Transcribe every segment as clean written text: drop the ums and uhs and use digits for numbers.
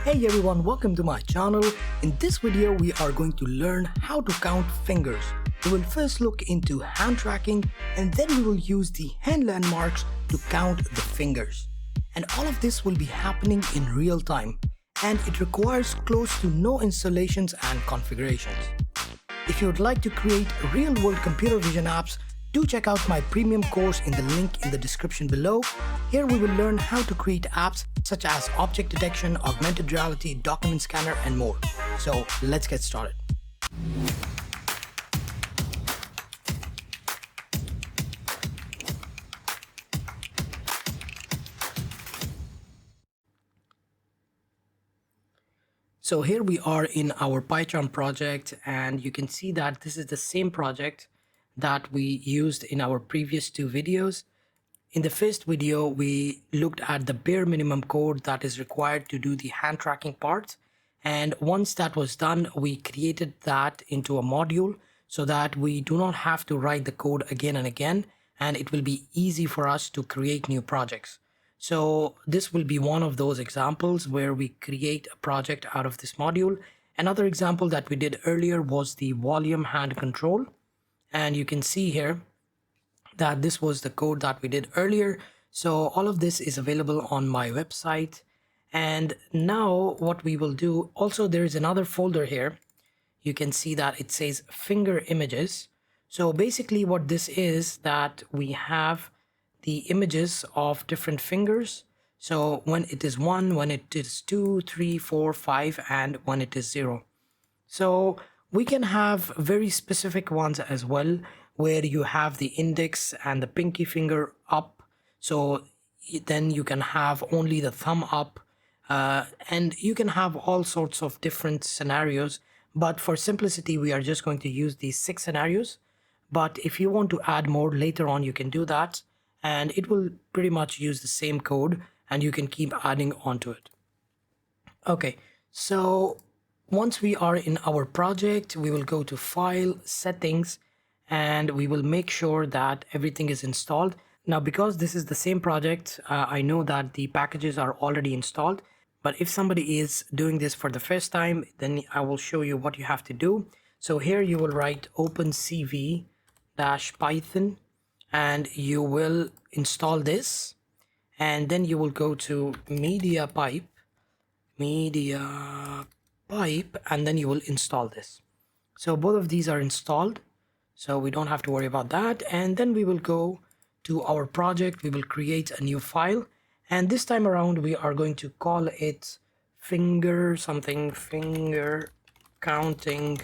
Hey everyone, welcome to my channel. In this video, we are going to learn how to count fingers. We will first look into hand tracking and then we will use the hand landmarks to count the fingers. And all of this will be happening in real time and it requires close to no installations and configurations. If you would like to create real-world computer vision apps, do check out my premium course in the link in the description below. Here we will learn how to create apps such as object detection, augmented reality, document scanner, and more. So let's get started. So here we are in our PyCharm project, and you can see that this is the same project that we used in our previous two videos. In the first video, we looked at the bare minimum code that is required to do the hand tracking part. And once that was done, we created that into a module so that we do not have to write the code again and again, and it will be easy for us to create new projects. So this will be one of those examples where we create a project out of this module. Another example that we did earlier was the volume hand control. And you can see here that this was the code that we did earlier. So all of this is available on my website. And now what we will do, also there is another folder here. You can see that it says finger images. So basically what this is that we have the images of different fingers. So when it is 1, when it is 2, 3, 4, 5, and when it is 0. So we can have very specific ones as well, where you have the index and the pinky finger up. So then you can have only the thumb up, and you can have all sorts of different scenarios. But for simplicity, we are just going to use these 6 scenarios. But if you want to add more later on, you can do that. And it will pretty much use the same code and you can keep adding onto it. Okay, so once we are in our project, we will go to File, Settings, and we will make sure that everything is installed. Now, because this is the same project, I know that the packages are already installed. But if somebody is doing this for the first time, then I will show you what you have to do. So here you will write OpenCV-Python and you will install this. And then you will go to media pipe, and then you will install this. So both of these are installed, so we don't have to worry about that. And then we will go to our project. We will create a new file, and this time around we are going to call it finger counting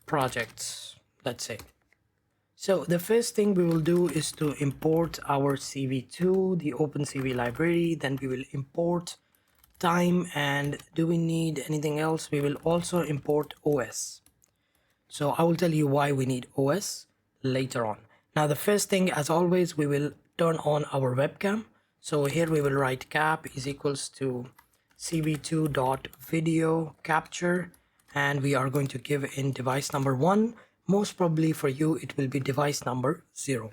projects, let's say. So the first thing we will do is to import our CV2, the OpenCV library. Then we will import time, and do we need anything else? We will also import OS. So I will tell you why we need OS later on. Now the first thing, as always, we will turn on our webcam. So here we will write cap is equals to cv2.video capture, and we are going to give in device number 1. Most probably for you, it will be device number 0.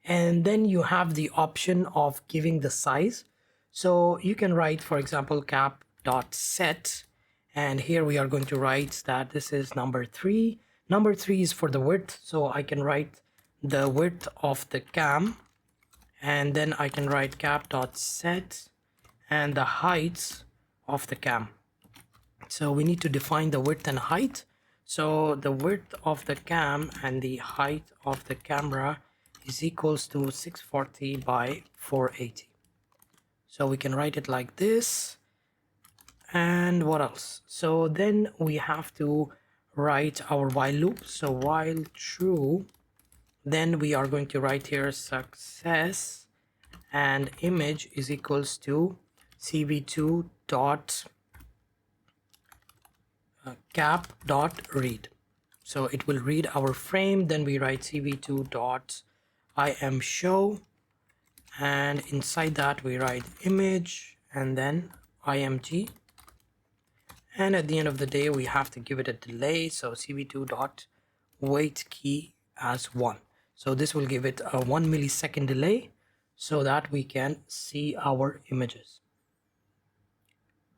And then you have the option of giving the size. So you can write, for example, cap.set. And here we are going to write that this is number 3. Number 3 is for the width. So I can write the width of the cam. And then I can write cap.set and the heights of the cam. So we need to define the width and height. So the width of the cam and the height of the camera is equals to 640 by 480. So we can write it like this. And what else? So then we have to write our while loop. So while true, then we are going to write here success and image is equals to cv2 dot cap.read. So it will read our frame. Then we write cv2.imshow, and inside that we write image and then img, and at the end of the day we have to give it a delay. So cv2.wait key as 1. So this will give it a 1 millisecond delay so that we can see our images.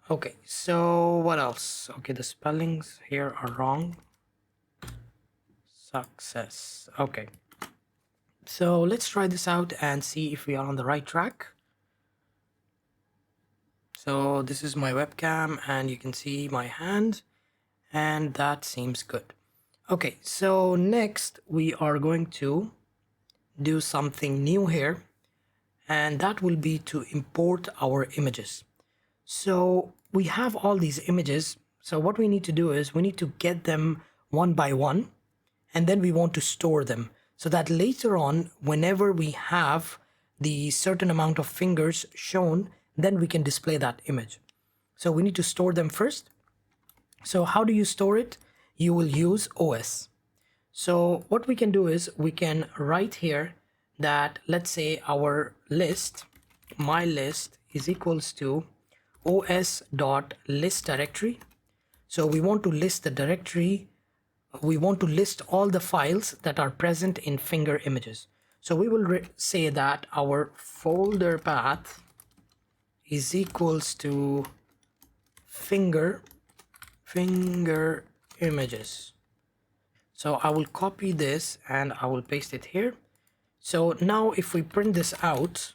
Okay, so what else? Okay, the spellings here are wrong. Success. Okay, so let's try this out and see if we are on the right track. So this is my webcam and you can see my hand, and that seems good. Okay, so next we are going to do something new here, and that will be to import our images. So we have all these images. So what we need to do is we need to get them one by one, and then we want to store them so that later on, whenever we have the certain amount of fingers shown, then we can display that image. So we need to store them first. So how do you store it? You will use OS. So what we can do is we can write here that, let's say our list, my list is equals to os.list directory. So we want to list the directory. We want to list all the files that are present in finger images. So we will say that our folder path is equals to finger images. So I will copy this and I will paste it here. So now if we print this out,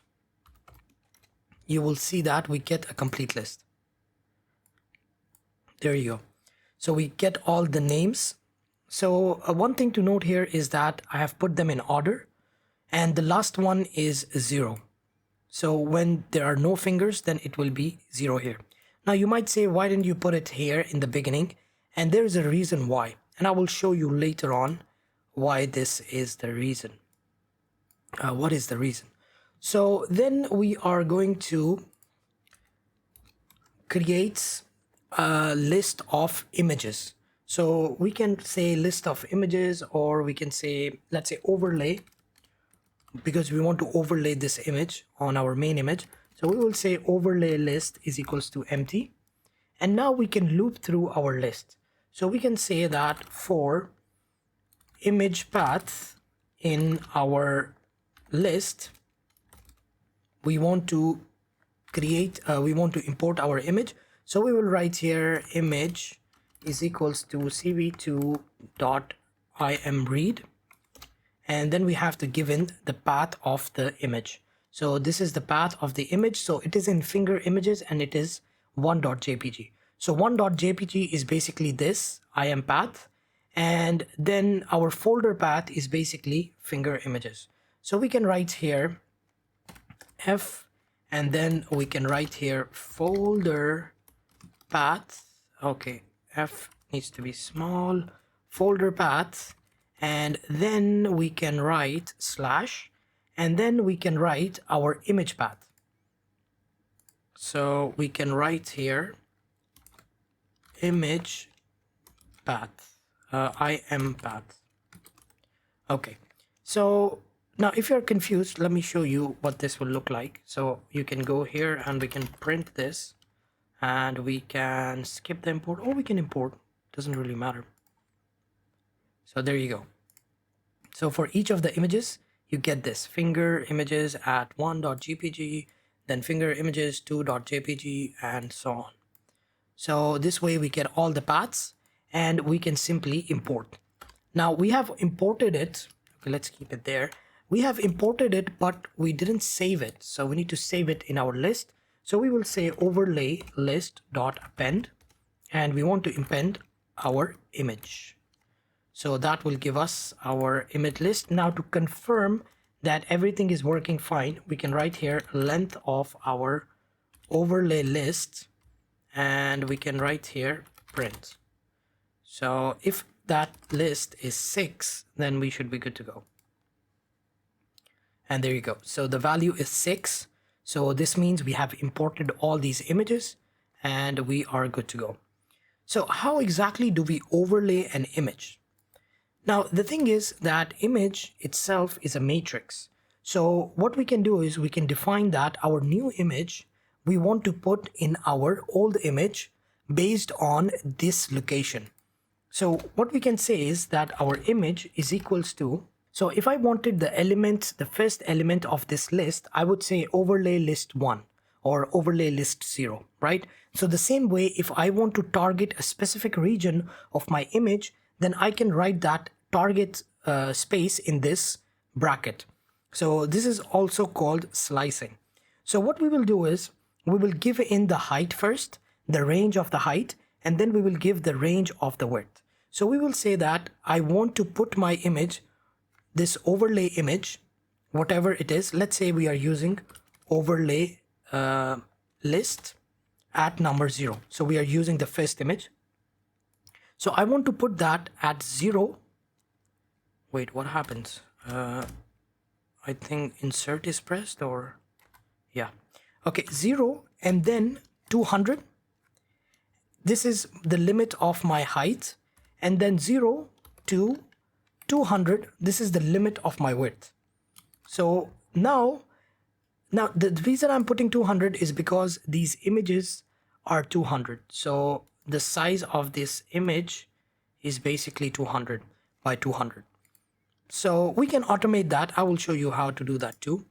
you will see that we get a complete list. There you go. So we get all the names. So one thing to note here is that I have put them in order, and the last one is 0. So when there are no fingers, then it will be 0 here. Now you might say, why didn't you put it here in the beginning? And there is a reason why, and I will show you later on why this is the reason. What is the reason? So then we are going to create a list of images. So we can say list of images, or we can say, let's say overlay, because we want to overlay this image on our main image. So we will say overlay list is equals to empty. And now we can loop through our list. So we can say that for image path in our list, we want to import our image. So we will write here image is equals to cv2.imread, and then we have to give in the path of the image. So this is the path of the image. So it is in finger images and it is 1.jpg. So 1.jpg is basically this im path, and then our folder path is basically finger images. So we can write here f, and then we can write here folder path. Okay, f needs to be small, folder path, and then we can write slash, and then we can write our image path. So we can write here image path, im path. Okay, so now if you're confused, let me show you what this will look like. So you can go here and we can print this, and we can skip the import, or we can import, doesn't really matter. So there you go. So for each of the images, you get this finger images at 1.jpg, then finger images 2.jpg, and so on. So this way we get all the paths, and we can simply import. Now we have imported it. Okay, let's keep it there. We have imported it, but we didn't save it. So we need to save it in our list. So we will say overlay list.append, and we want to append our image. So that will give us our image list. Now to confirm that everything is working fine, we can write here length of our overlay list, and we can write here print. So if that list is 6, then we should be good to go. And there you go. So the value is 6. So this means we have imported all these images and we are good to go. So how exactly do we overlay an image? Now the thing is that image itself is a matrix. So what we can do is we can define that our new image we want to put in our old image based on this location. So what we can say is that our image is equals to, so if I wanted the element, the first element of this list, I would say overlay list 1. or overlay list 0, right? So the same way, if I want to target a specific region of my image, then I can write that target space in this bracket. So this is also called slicing. So what we will do is we will give in the height first, the range of the height, and then we will give the range of the width. So we will say that I want to put my image, this overlay image, whatever it is. Let's say we are using overlay list at number 0. So we are using the first image. So I want to put that at 0. Wait, what happens? I think insert is pressed, or yeah. Okay, 0 and then 200. This is the limit of my height, and then 0 to 200. This is the limit of my width. So now the reason I'm putting 200 is because these images are 200. So the size of this image is basically 200 by 200. So we can automate that. I will show you how to do that too.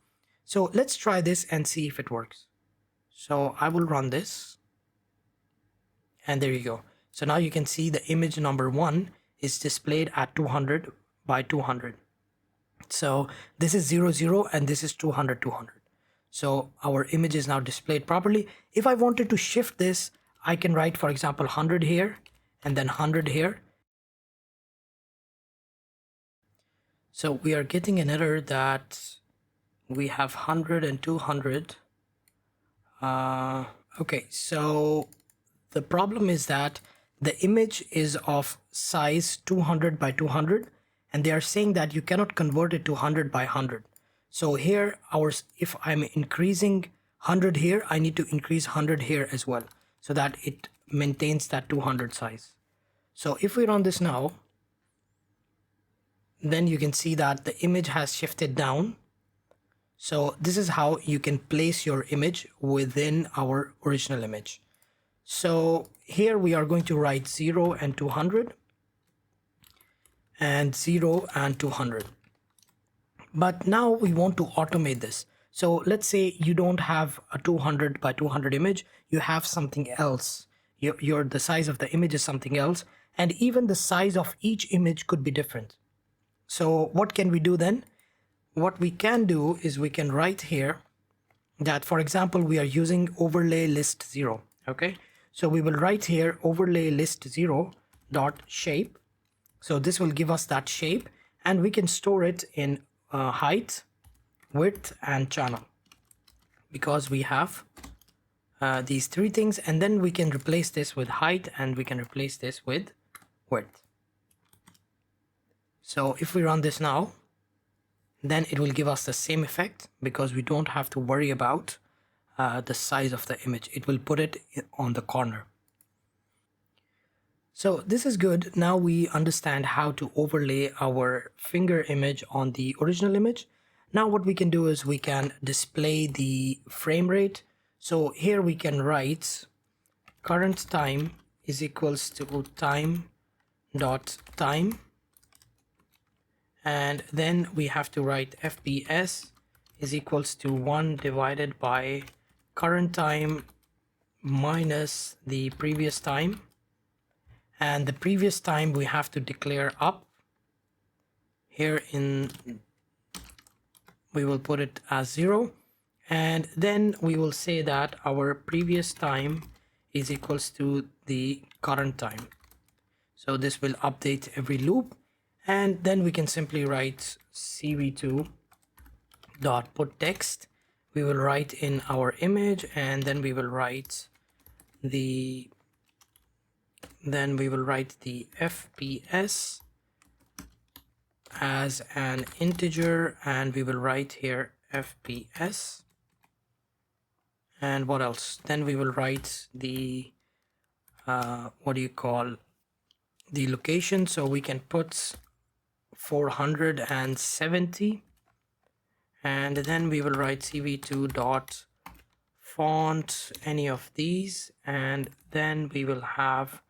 So let's try this and see if it works. So I will run this. And there you go. So now you can see the image number 1 is displayed at 200 by 200. So this is 0, 0, and this is 200, 200. So our image is now displayed properly. If I wanted to shift this, I can write, for example, 100 here and then 100 here. So we are getting an error that we have 100 and 200. Okay, so the problem is that the image is of size 200 by 200, and they are saying that you cannot convert it to 100 by 100. So here, if I'm increasing 100 here, I need to increase 100 here as well, so that it maintains that 200 size. So if we run this now, then you can see that the image has shifted down. So this is how you can place your image within our original image. So here we are going to write 0 and 200 and 0 and 200. But now we want to automate this. So let's say you don't have a 200 by 200 image, you have something else. The size of the image is something else, and even the size of each image could be different. So what can we do then? What we can do is we can write here that, for example, we are using overlay list 0. Okay, so we will write here overlay list 0 dot shape. So this will give us that shape, and we can store it in height, width, and channel, because we have these three things, and then we can replace this with height, and we can replace this with width. So if we run this now, then it will give us the same effect, because we don't have to worry about the size of the image. It will put it on the corner. So this is good. Now we understand how to overlay our finger image on the original image. Now what we can do is we can display the frame rate. So here we can write current time is equals to time dot time, and then we have to write FPS is equals to 1 divided by current time minus the previous time, and the previous time we have to declare up. Here we will put it as 0, and then we will say that our previous time is equals to the current time. So this will update every loop, and then we can simply write cv2 dot put text. We will write in our image, and then we will write the FPS as an integer, and we will write here FPS. And what else? Then we will write the the location. So we can put 470, and then we will write cv2 dot font any of these, and then we will have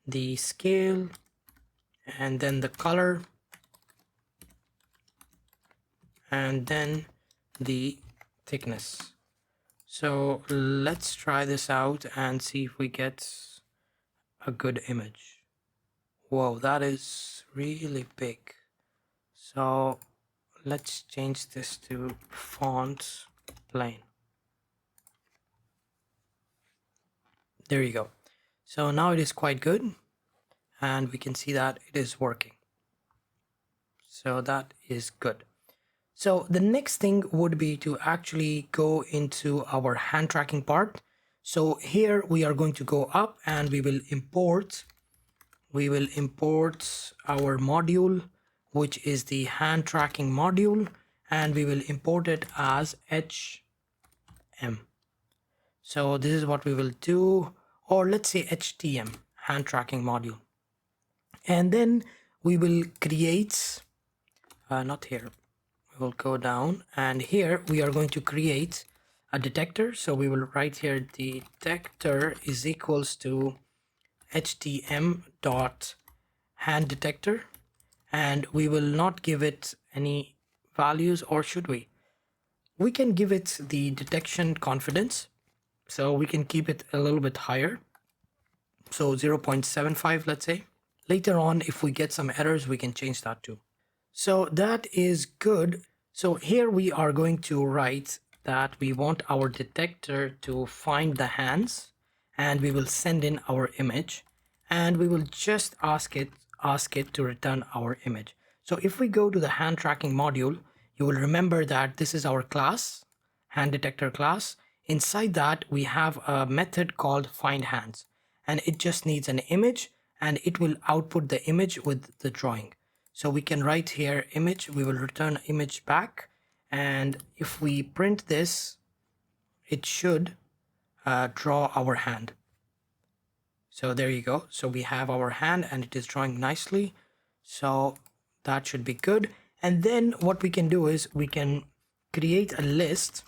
the scale, and then the color, and then the thickness. So let's try this out and see if we get a good image. Whoa, that is really big. So let's change this to font plain. There you go. So now it is quite good and we can see that it is working. So that is good. So the next thing would be to actually go into our hand tracking part. So here we are going to go up and we will import our module, which is the hand tracking module, and we will import it as HM. So this is what we will do, or let's say HTM, hand tracking module. And then we will create, not here, we will go down, and here we are going to create a detector. So we will write here detector is equals to HTM dot hand detector, and we will not give it any values, or should we? We can give it the detection confidence, so we can keep it a little bit higher, so 0.75, let's say. Later on, if we get some errors, we can change that too. So that is good. So here we are going to write that we want our detector to find the hands, and we will send in our image, and we will just ask it to return our image. So if we go to the hand tracking module, you will remember that this is our class, hand detector class. Inside that we have a method called find hands, and it just needs an image, and it will output the image with the drawing. So we can write here image, we will return image back, and if we print this, it should draw our hand. So there you go. So we have our hand and it is drawing nicely. So that should be good. And then what we can do is we can create a list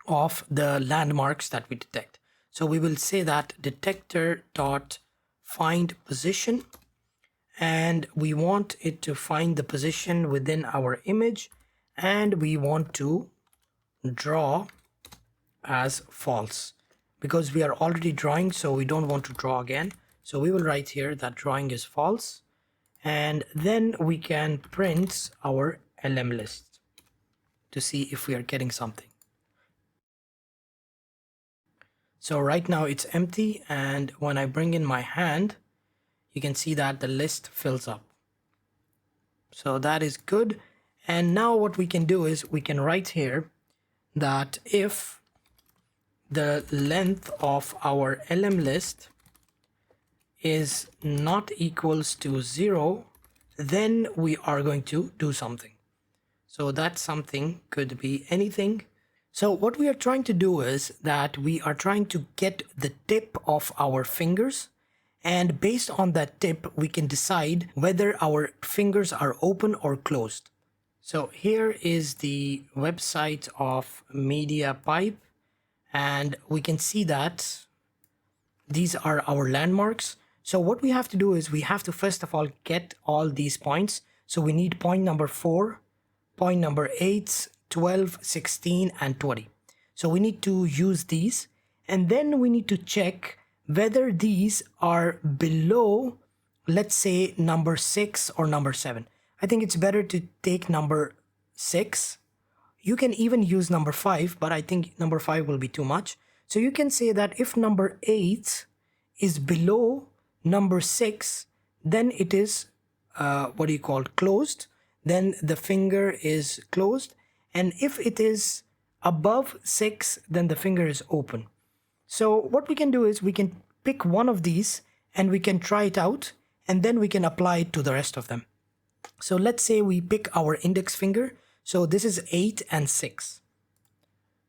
of the landmarks that we detect. So we will say that detector dot find position, and we want it to find the position within our image, and we want to draw as false because we are already drawing, so we don't want to draw again. So we will write here that drawing is false, and then we can print our LM list to see if we are getting something. So right now it's empty, and when I bring in my hand, you can see that the list fills up. So that is good. And now what we can do is we can write here that if the length of our LM list is not equals to 0, then we are going to do something. So that something could be anything. So what we are trying to do is that we are trying to get the tip of our fingers, and based on that tip we can decide whether our fingers are open or closed. So here is the website of MediaPipe, and we can see that these are our landmarks. So what we have to do is we have to first of all get all these points. So we need point number 4, point number 8, 12, 16, and 20. So we need to use these, and then we need to check whether these are below, let's say, number 6 or number 7. I think it's better to take number 6. You can even use number 5, but I think number 5 will be too much. So you can say that if number 8 is below number 6, then it is closed. Then the finger is closed. And if it is above 6, then the finger is open. So what we can do is we can pick one of these and we can try it out, and then we can apply it to the rest of them. So let's say we pick our index finger. So this is 8 and 6.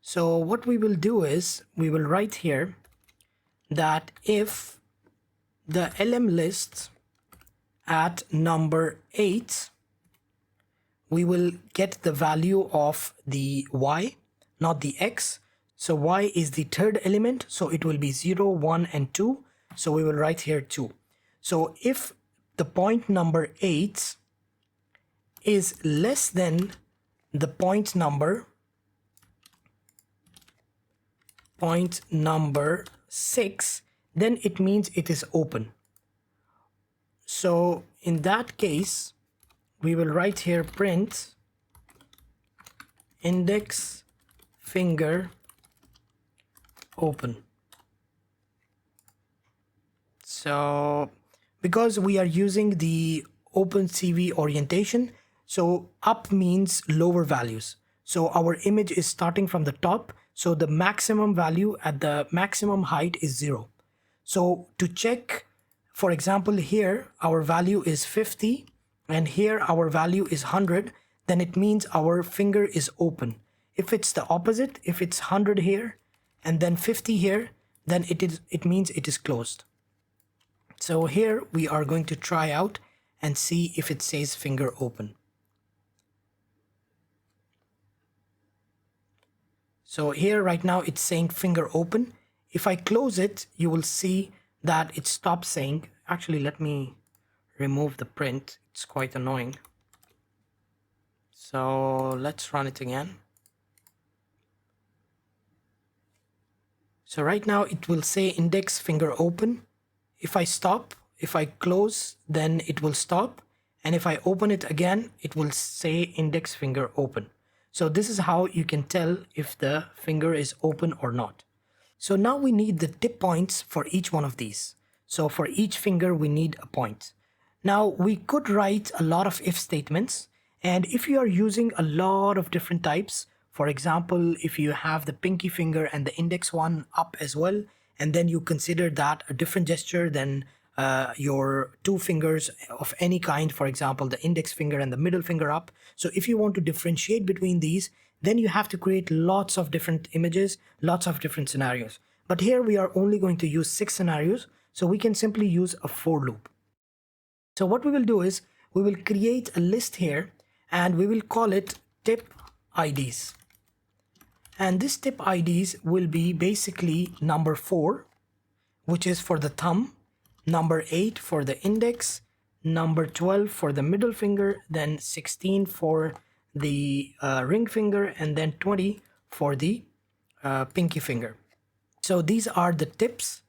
So what we will do is we will write here that if the LM list at number 8, we will get the value of the y, not the x. So y is the third element, so it will be 0, 1, and 2. So we will write here 2. So if the point number 8 is less than the point number point number 6, then it means it is open. So in that case, we will write here print index finger open. So because we are using the OpenCV orientation, so up means lower values. So our image is starting from the top, so the maximum value at the maximum height is 0. So to check, for example, here our value is 50 and here our value is 100, then it means our finger is open. If it's the opposite, if it's 100 here and then 50 here, then it means it is closed. So here we are going to try out and see if it says finger open. So here right now it's saying finger open. If I close it, you will see that it stops saying. Actually, let me remove the print. It's quite annoying. So let's run it again. So right now it will say index finger open. If I stop, if I close, then it will stop. And if I open it again, it will say index finger open. So this is how you can tell if the finger is open or not. So now we need the tip points for each one of these. So for each finger, we need a point. Now we could write a lot of if statements. And if you are using a lot of different types, for example, if you have the pinky finger and the index one up as well, and then you consider that a different gesture than your two fingers of any kind, for example, the index finger and the middle finger up. So if you want to differentiate between these, then you have to create lots of different images, lots of different scenarios. But here we are only going to use 6 scenarios, so we can simply use a for loop. So what we will do is we will create a list here and we will call it tip IDs. And this tip IDs will be basically number 4, which is for the thumb, number 8 for the index, number 12 for the middle finger, then 16 for the ring finger, and then 20 for the pinky finger. So these are the tips.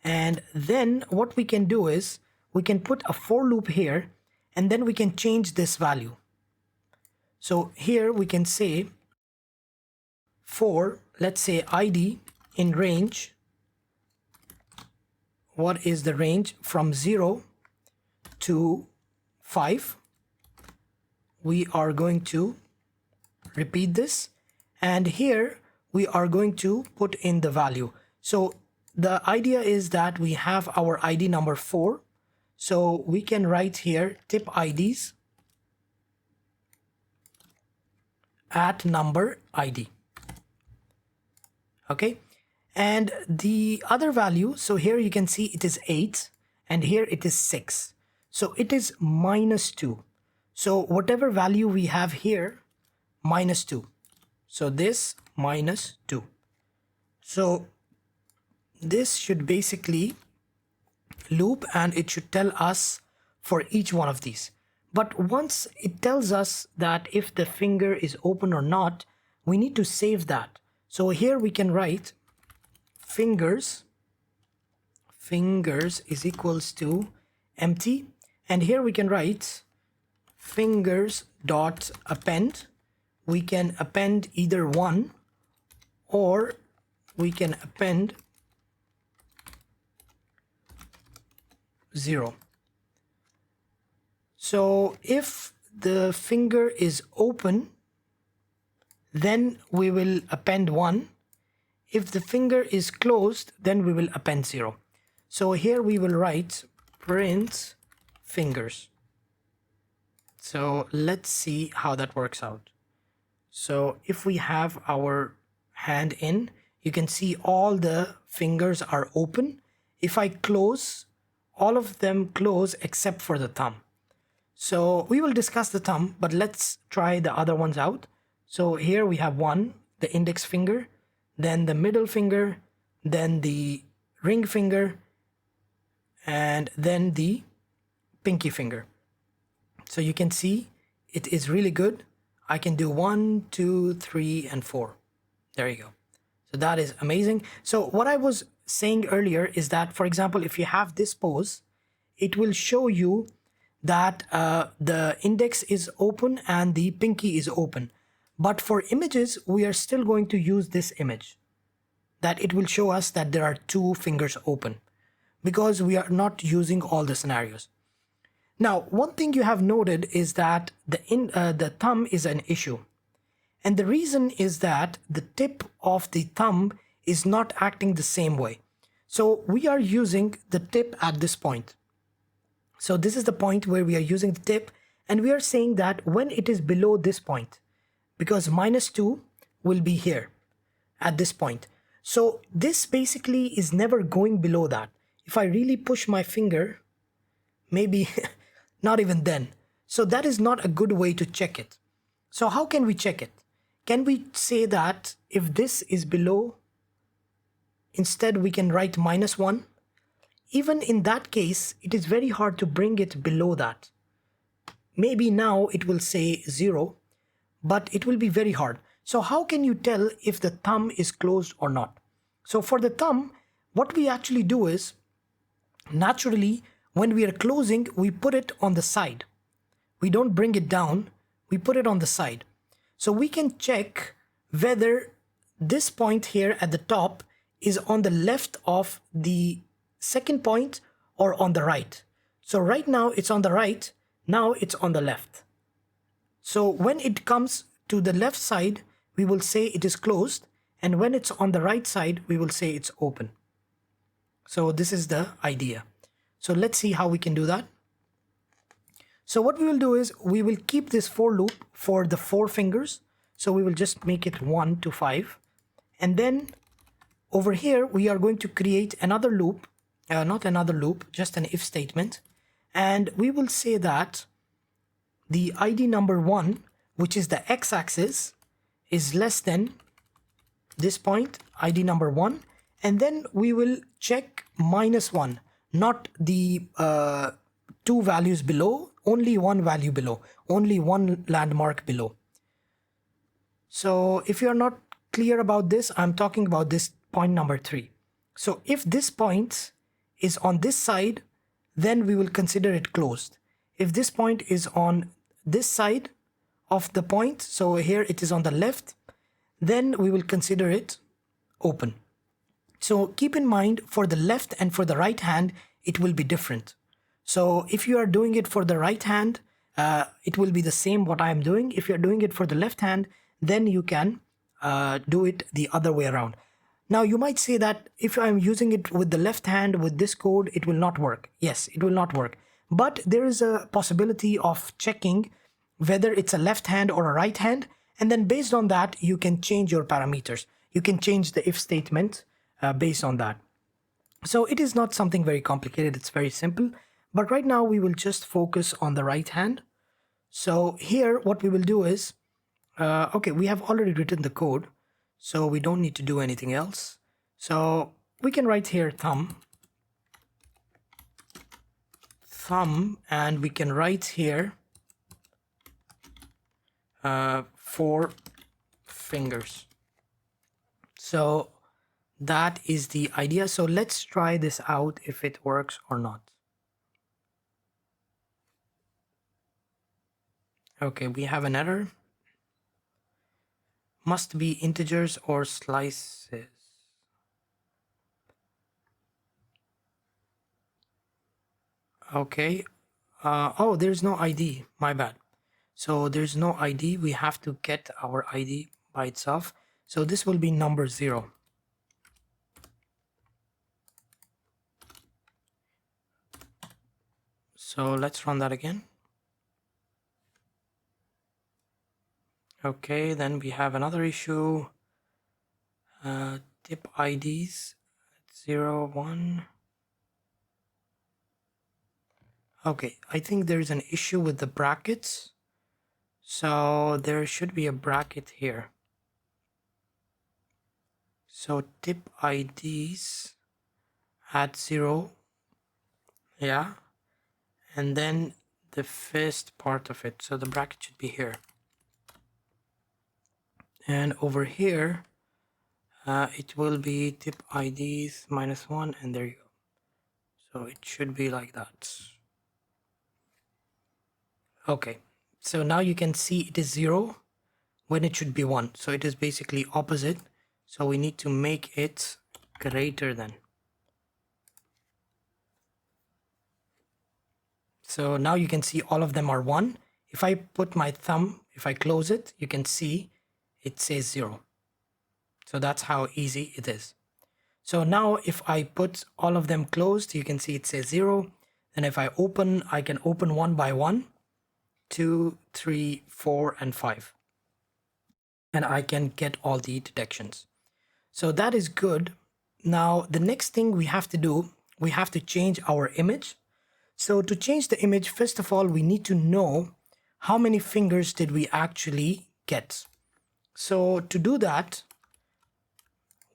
And then what we can do is we can put a for loop here and then we can change this value. So here we can say for, let's say, ID in range. What is the range? From 0 to 5. We are going to repeat this, and here we are going to put in the value. So the idea is that we have our ID number 4, so we can write here tip IDs at number ID. Okay, and the other value, so here you can see it is 8 and here it is 6, so it is -2. So whatever value we have here, -2. So this -2. So this should basically loop and it should tell us for each one of these. But once it tells us that if the finger is open or not, we need to save that. So here we can write fingers is equals to empty, and here we can write fingers dot append. We can append either 1 or we can append 0. So if the finger is open, then we will append 1. If the finger is closed, then we will append 0. So here we will write print fingers. So let's see how that works out. So if we have our hand in, you can see all the fingers are open. If I close, all of them close except for the thumb. So we will discuss the thumb, but let's try the other ones out. So here we have 1, the index finger, then the middle finger, then the ring finger, and then the pinky finger. So you can see it is really good. I can do 1, 2, 3, and 4. There you go. So that is amazing. So what I was saying earlier is that, for example, if you have this pose, it will show you that the index is open and the pinky is open. But for images, we are still going to use this image, that it will show us that there are two fingers open, because we are not using all the scenarios. Now, one thing you have noted is that the thumb is an issue. And the reason is that the tip of the thumb is not acting the same way. So we are using the tip at this point. So this is the point where we are using the tip, and we are saying that when it is below this point, because -2 will be here at this point. So this basically is never going below that. If I really push my finger, maybe not even then. So that is not a good way to check it. So how can we check it? Can we say that if this is below, instead we can write -1? Even in that case, it is very hard to bring it below that. Maybe now it will say 0, but it will be very hard. So how can you tell if the thumb is closed or not? So for the thumb, what we actually do is, naturally, when we are closing, we put it on the side. We don't bring it down, we put it on the side. So we can check whether this point here at the top is on the left of the second point or on the right. So right now it's on the right, now it's on the left. So when it comes to the left side, we will say it is closed, and when it's on the right side, we will say it's open. So this is the idea. So let's see how we can do that. So what we will do is we will keep this for loop for the 4 fingers. So we will just make it 1 to 5. And then over here, we are going to create another loop, not another loop, just an if statement. And we will say that the ID number 1, which is the x-axis, is less than this point, ID number 1. And then we will check -1, not the 2 values below, only 1 value below, only 1 landmark below. So if you're not clear about this, I'm talking about this point number 3. So if this point is on this side, then we will consider it closed. If this point is on this side of the point, so here it is on the left, then we will consider it open. So keep in mind, for the left and for the right hand, it will be different. So if you are doing it for the right hand, it will be the same what I am doing. If you're doing it for the left hand, then you can do it the other way around. Now you might say that if I'm using it with the left hand with this code, it will not work. Yes, it will not work. But there is a possibility of checking whether it's a left hand or a right hand. And then based on that, you can change your parameters. You can change the if statement based on that. So it is not something very complicated. It's very simple. But right now we will just focus on the right hand. So here what we will do is, okay, we have already written the code, so we don't need to do anything else. So we can write here thumb, and we can write here 4 fingers. So that is the idea. So let's try this out if it works or not. Okay, we have an error. Must be integers or slices. Okay. Oh, there's no ID. My bad. So there's no ID. We have to get our ID by itself. So this will be number 0. So let's run that again. Okay, then we have another issue. Tip IDs 0, 1. Okay, I think there's an issue with the brackets. So there should be a bracket here. So tip IDs at 0. Yeah. And then the first part of it. So the bracket should be here. And over here, It will be tip IDs -1, and there you go. So it should be like that. Okay, so now you can see it is 0 when it should be 1. So it is basically opposite. So we need to make it greater than. So now you can see all of them are 1. If I put my thumb, if I close it, you can see it says 0. So that's how easy it is. So now if I put all of them closed, you can see it says 0. And if I open, I can open one by one, 2, 3, 4, and 5. And I can get all the detections. So that is good. Now the next thing we have to do, we have to change our image. So to change the image, first of all, we need to know how many fingers did we actually get. So to do that,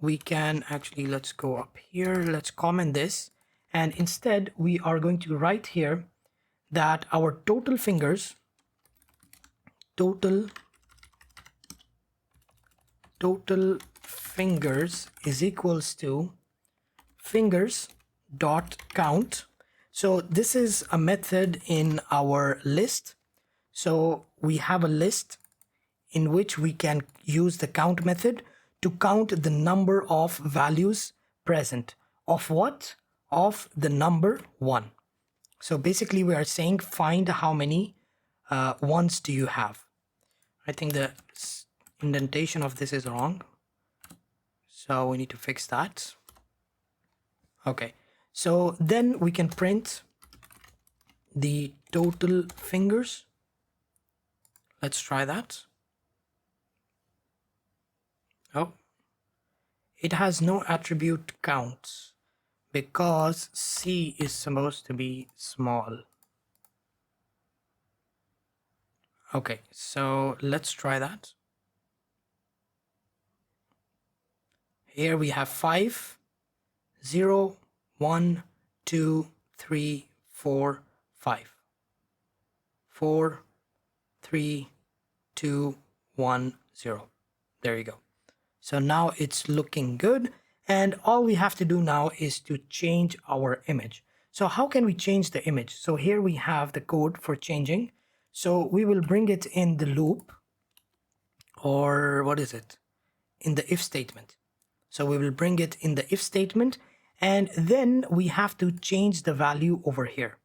we can actually, let's go up here, let's comment this. And instead, we are going to write here that our total fingers, total fingers is equals to fingers dot count. So this is a method in our list. So we have a list in which we can use the count method to count the number of values present. Of what? Of the number 1. So basically we are saying find how many ones do you have. I think the indentation of this is wrong. So we need to fix that. Okay. So then we can print the total fingers. Let's try that. Oh, it has no attribute counts because C is supposed to be small. Okay, so let's try that. Here we have 5, 0, 1, 2, 3, 4, 5. 4, 3, 2, 1, 0. There you go. So now it's looking good. And all we have to do now is to change our image. So how can we change the image? So here we have the code for changing. So we will bring it in the loop, or what is it? In the if statement. So we will bring it in the if statement, and then we have to change the value over here.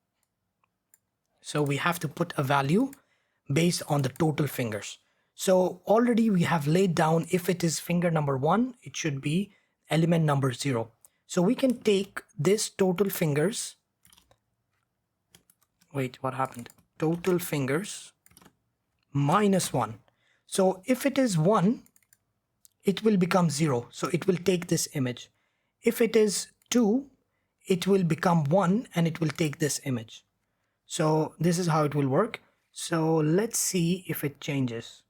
So we have to put a value based on the total fingers. So already we have laid down, if it is finger number 1, it should be element number 0. So we can take this total fingers. Wait, what happened? Total fingers -1. So if it is 1, it will become 0. So it will take this image. If it is 2, it will become 1 and it will take this image. So this is how it will work. So let's see if it changes.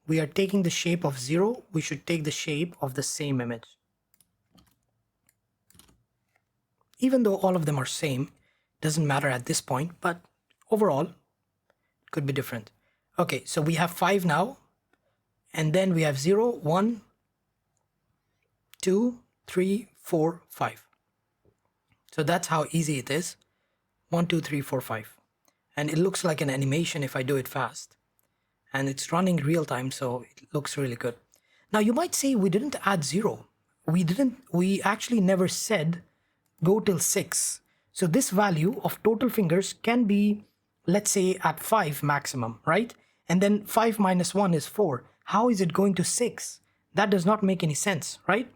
We are taking the shape of 0. We should take the shape of the same image. Even though all of them are same, doesn't matter at this point, but overall, it could be different. Okay, so we have 5 now. And then we have 0, 1, 2, 3, 4, 5. So that's how easy it is. 1, 2, 3, 4, 5. And it looks like an animation if I do it fast. And it's running real time, so it looks really good. Now you might say we didn't add 0. We actually never said go till 6. So this value of total fingers can be, let's say, at 5 maximum, right? And then 5 minus 1 is 4. How is it going to 6? That does not make any sense, right?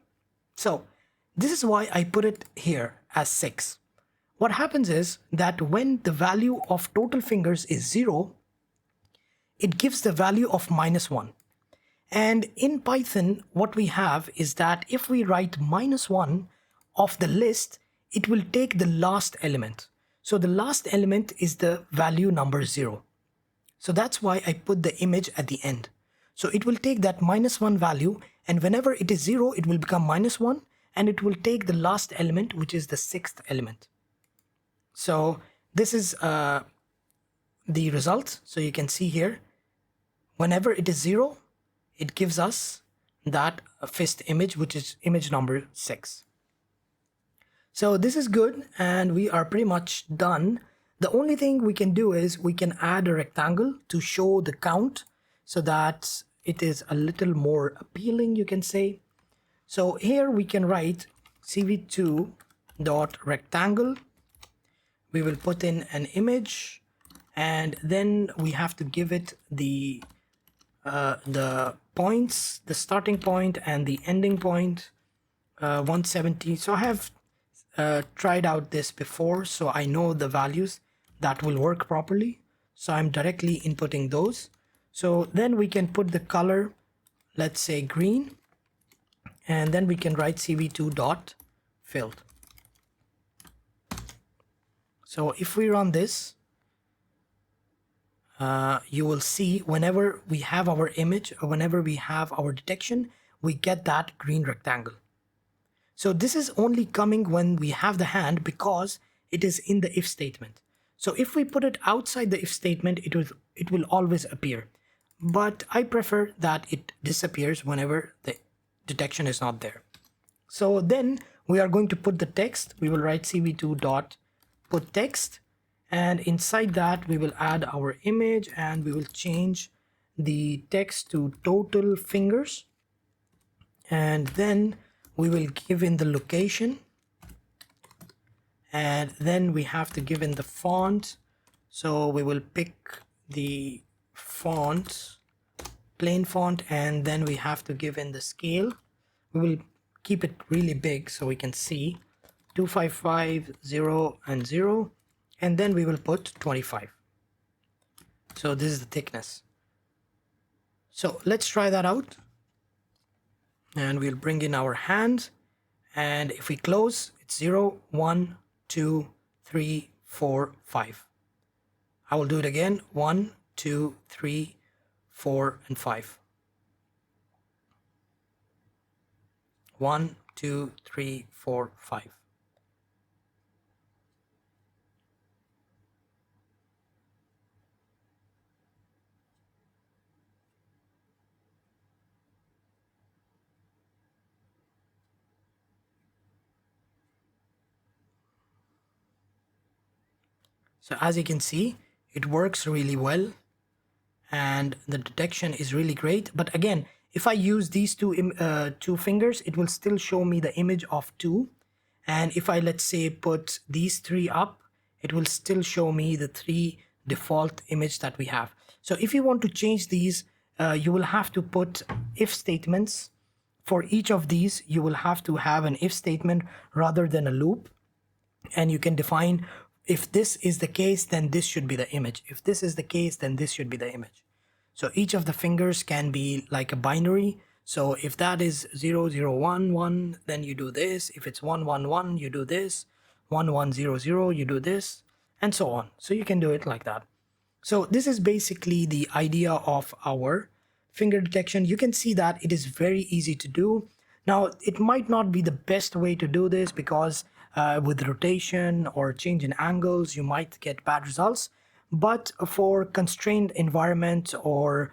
So this is why I put it here as 6. What happens is that when the value of total fingers is 0, it gives the value of -1. And in Python, what we have is that if we write -1 of the list, it will take the last element. So the last element is the value number 0. So that's why I put the image at the end. So it will take that -1 value, and whenever it is 0, it will become -1, and it will take the last element, which is the 6th element. So this is the result. So you can see here, whenever it is 0, it gives us that fist image, which is image number 6. So this is good, and we are pretty much done. The only thing we can do is we can add a rectangle to show the count so that it is a little more appealing, you can say. So here we can write cv2 dot rectangle. We will put in an image, and then we have to give it the points, the starting point and the ending point, 170. So I have tried out this before, so I know the values that will work properly. So I'm directly inputting those. So then we can put the color, let's say green, and then we can write cv2 dot filled. So if we run this, you will see whenever we have our image or whenever we have our detection, we get that green rectangle. So this is only coming when we have the hand because it is in the if statement. So if we put it outside the if statement, it will always appear. But I prefer that it disappears whenever the detection is not there. So then we are going to put the text. We will write cv2 dot put text, and inside that we will add our image, and we will change the text to total fingers, and then we will give in the location, and then we have to give in the font. So we will pick the font, plain font, and then we have to give in the scale. We will keep it really big so we can see 255, 0 and 0, and then we will put 25. So this is the thickness. So let's try that out, and we'll bring in our hand, and if we close, it's 0, 1, 2, 3, 4, 5. I will do it again, 1, 2, 3, 4 and 5. 1, 2, 3, 4, 5. So as you can see, it works really well, and the detection is really great. But again, if I use these two fingers, it will still show me the image of 2. And if I, let's say, put these 3 up, it will still show me the 3 default image that we have. So if you want to change these, you will have to put if statements. For each of these, you will have to have an if statement rather than a loop. And you can define, if this is the case, then this should be the image. If this is the case, then this should be the image. So each of the fingers can be like a binary. So if that is 0, 0, 1, 1, then you do this. If it's 1, 1, 1, you do this. 1, 1, 0, 0, you do this, and so on. So you can do it like that. So this is basically the idea of our finger detection. You can see that it is very easy to do. Now, it might not be the best way to do this because with rotation or change in angles, you might get bad results. But for constrained environment or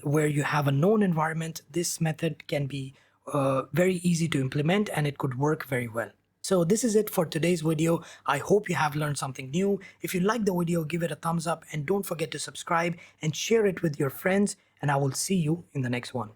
where you have a known environment, this method can be very easy to implement, and it could work very well. So this is it for today's video. I hope you have learned something new. If you like the video, give it a thumbs up, and don't forget to subscribe and share it with your friends, and I will see you in the next one.